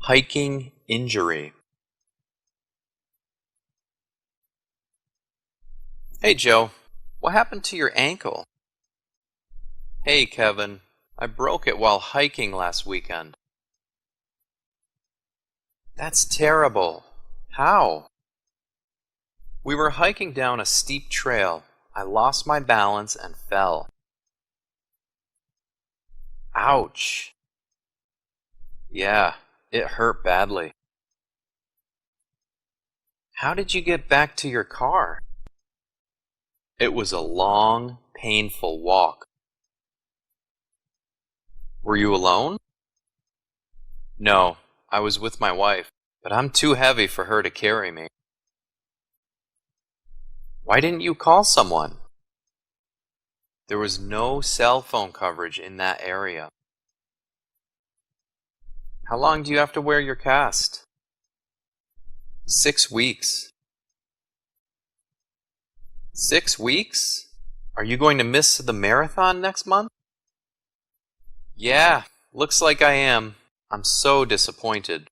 Hiking injury. Hey Joe, what happened to your ankle? Hey Kevin, I broke it while hiking last weekend. That's terrible. How? We were hiking down a steep trail. I lost my balance and fell. Ouch. Yeah, it hurt badly. How did you get back to your car? It was a long, painful walk. Were you alone? No, I was with my wife, but I'm too heavy for her to carry me. Why didn't you call someone? There was no cell phone coverage in that area. How long do you have to wear your cast? 6 weeks. 6 weeks? Are you going to miss the marathon next month? Yeah, looks like I am. I'm so disappointed.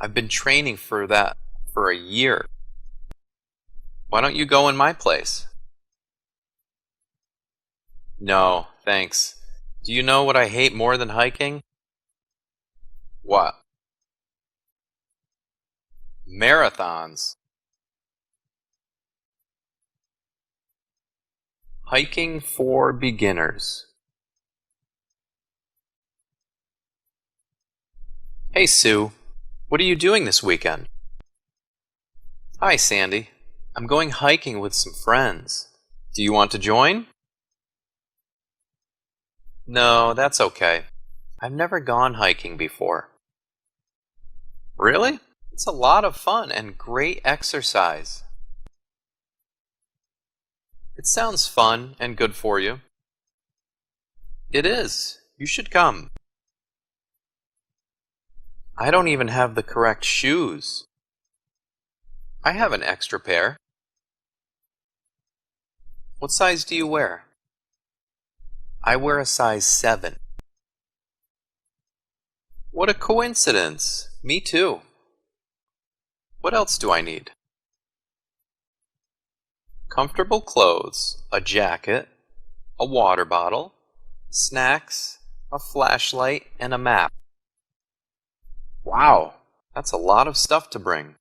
I've been training for that for a year. Why don't you go in my place? No, thanks. Do you know what I hate more than hiking? What? Marathons. Hiking for beginners. Hey Sue, what are you doing this weekend? Hi Sandy, I'm going hiking with some friends. Do you want to join? No, that's okay. I've never gone hiking before. Really? It's a lot of fun and great exercise. It sounds fun and good for you. It is. You should come. I don't even have the correct shoes. I have an extra pair. What size do you wear? I wear a size 7. What a coincidence. Me too. What else do I need? Comfortable clothes, a jacket, a water bottle, snacks, a flashlight, and a map. Wow, that's a lot of stuff to bring.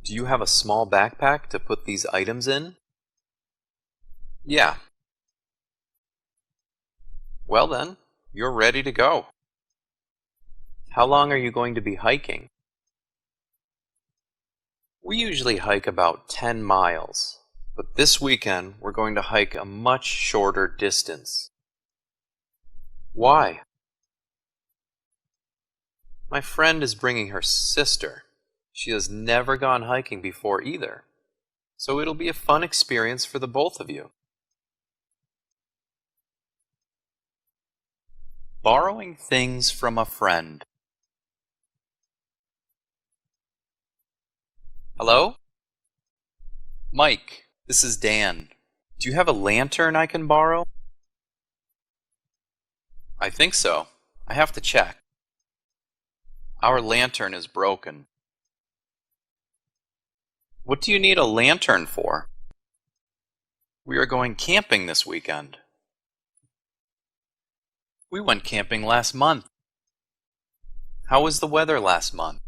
Do you have a small backpack to put these items in? Yeah. Well then, you're ready to go. How long are you going to be hiking? We usually hike about 10 miles, but this weekend we're going to hike a much shorter distance. Why? My friend is bringing her sister. She has never gone hiking before either, so it'll be a fun experience for the both of you. Borrowing things from a friend. Hello? Mike, this is Dan. Do you have a lantern I can borrow? I think so. I have to check. Our lantern is broken. What do you need a lantern for? We are going camping this weekend. We went camping last month. How was the weather last month?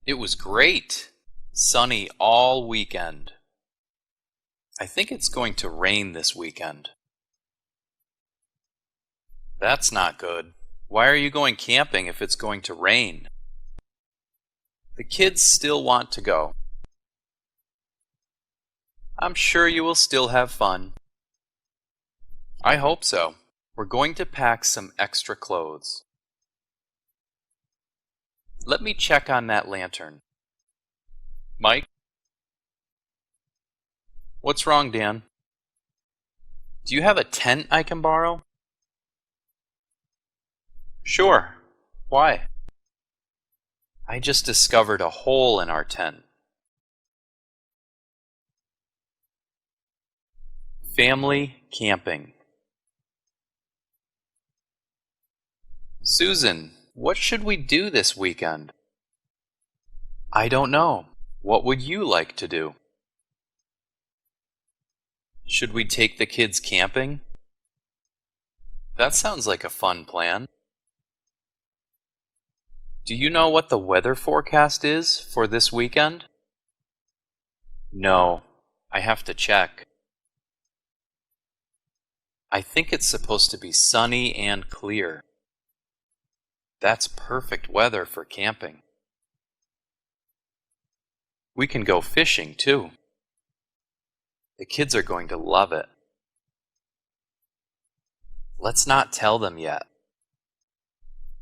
It was great. Sunny all weekend. I think it's going to rain this weekend. That's not good. Why are you going camping if it's going to rain? The kids still want to go. I'm sure you will still have fun. I hope so. We're going to pack some extra clothes. Let me check on that lantern. Mike? What's wrong, Dan? Do you have a tent I can borrow? Sure. Why? I just discovered a hole in our tent. Family camping. Susan, what should we do this weekend? I don't know. What would you like to do? Should we take the kids camping? That sounds like a fun plan. Do you know what the weather forecast is for this weekend? No, I have to check. I think it's supposed to be sunny and clear. That's perfect weather for camping. We can go fishing too. The kids are going to love it. Let's not tell them yet.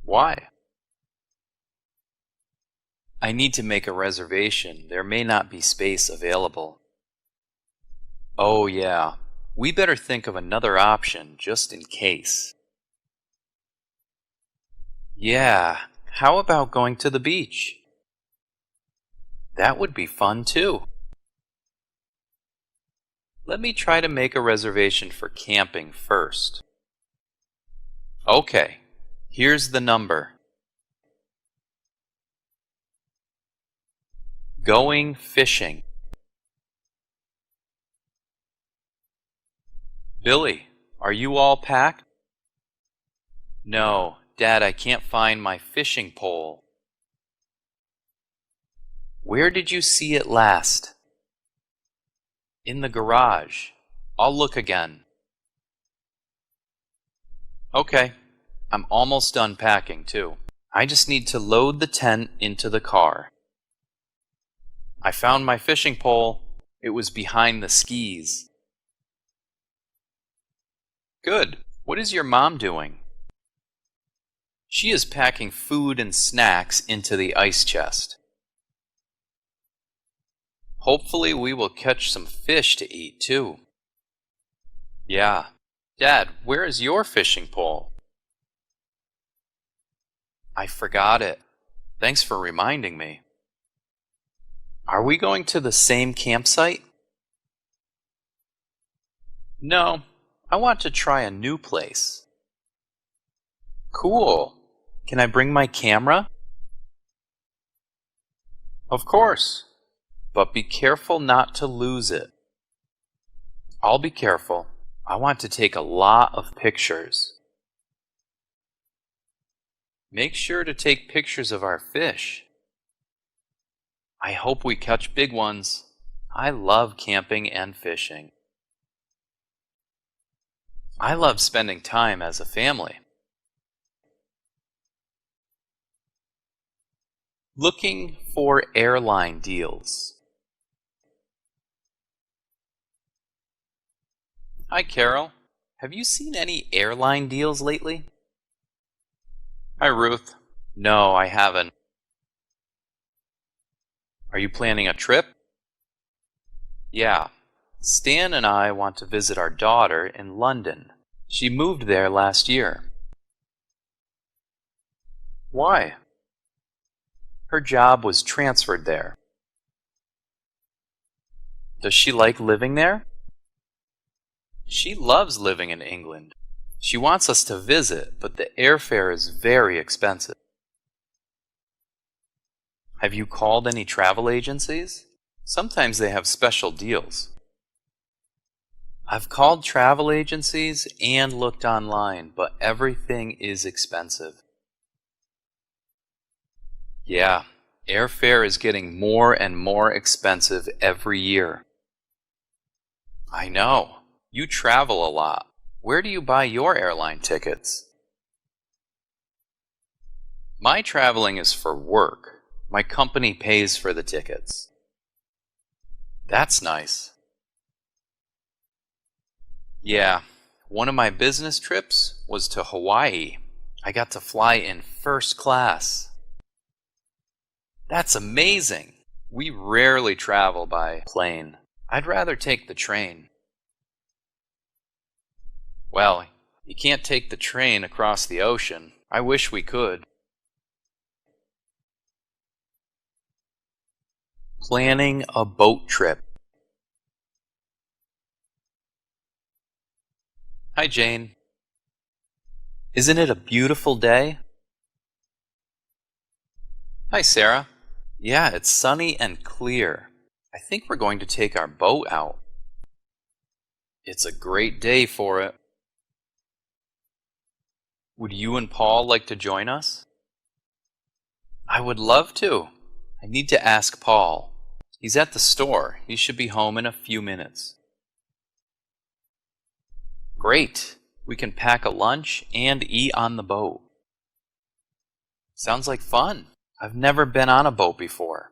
Why? I need to make a reservation. There may not be space available. Oh yeah, we better think of another option just in case. Yeah, how about going to the beach? That would be fun too. Let me try to make a reservation for camping first. Okay, here's the number. Going fishing. Billy, are you all packed? No, Dad, I can't find my fishing pole. Where did you see it last? In the garage. I'll look again. Okay, I'm almost done packing too. I just need to load the tent into the car. I found my fishing pole. It was behind the skis. Good. What is your mom doing? She is packing food and snacks into the ice chest. Hopefully we will catch some fish to eat too. Yeah. Dad, where is your fishing pole? I forgot it. Thanks for reminding me. Are we going to the same campsite? No, I want to try a new place. Cool. Can I bring my camera? Of course. But be careful not to lose it. I'll be careful. I want to take a lot of pictures. Make sure to take pictures of our fish. I hope we catch big ones. I love camping and fishing. I love spending time as a family. Looking for airline deals. Hi, Carol. Have you seen any airline deals lately? Hi, Ruth. No, I haven't. Are you planning a trip? Yeah. Stan and I want to visit our daughter in London. She moved there last year. Why? Her job was transferred there. Does she like living there? She loves living in England. She wants us to visit, but the airfare is very expensive. Have you called any travel agencies? Sometimes they have special deals. I've called travel agencies and looked online, but everything is expensive. Yeah, airfare is getting more and more expensive every year. I know. You travel a lot. Where do you buy your airline tickets? My traveling is for work. My company pays for the tickets. That's nice. Yeah, one of my business trips was to Hawaii. I got to fly in first class. That's amazing. We rarely travel by plane. I'd rather take the train. Well, you can't take the train across the ocean. I wish we could. Planning a boat trip. Hi, Jane. Isn't it a beautiful day? Hi, Sarah. Yeah, it's sunny and clear. I think we're going to take our boat out. It's a great day for it. Would you and Paul like to join us? I would love to. I need to ask Paul. He's at the store. He should be home in a few minutes. Great. We can pack a lunch and eat on the boat. Sounds like fun. I've never been on a boat before.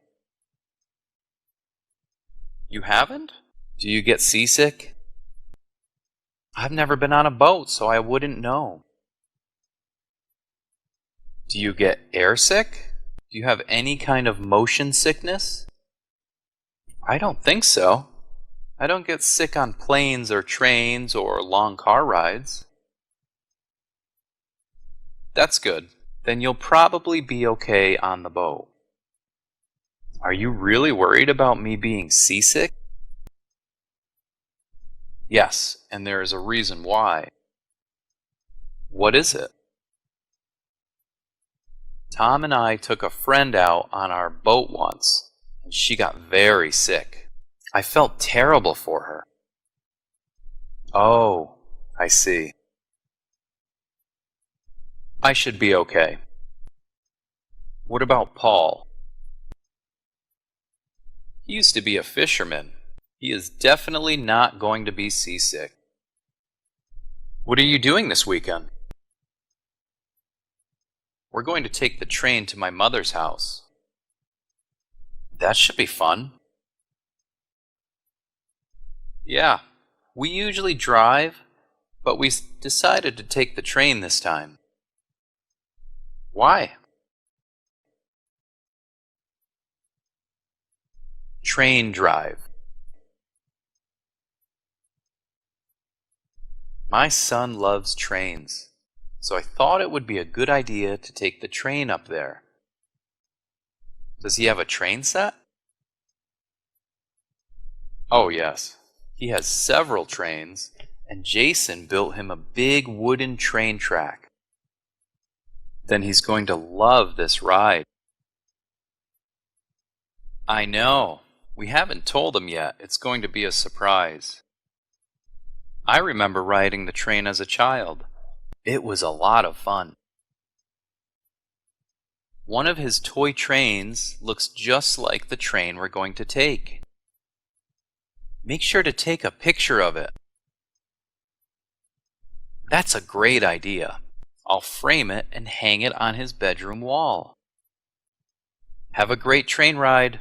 You haven't? Do you get seasick? I've never been on a boat, so I wouldn't know. Do you get airsick? Do you have any kind of motion sickness? I don't think so. I don't get sick on planes or trains or long car rides. That's good. Then you'll probably be okay on the boat. Are you really worried about me being seasick? Yes, and there is a reason why. What is it? Tom and I took a friend out on our boat once, and she got very sick. I felt terrible for her. Oh, I see. I should be okay. What about Paul? He used to be a fisherman. He is definitely not going to be seasick. What are you doing this weekend? We're going to take the train to my mother's house. That should be fun. Yeah, we usually drive, but we decided to take the train this time. Why? Train drive. My son loves trains, so I thought it would be a good idea to take the train up there. Does he have a train set? Oh, yes. He has several trains, and Jason built him a big wooden train track. Then he's going to love this ride. I know. We haven't told him yet. It's going to be a surprise. I remember riding the train as a child. It was a lot of fun. One of his toy trains looks just like the train we're going to take. Make sure to take a picture of it. That's a great idea. I'll frame it and hang it on his bedroom wall. Have a great train ride.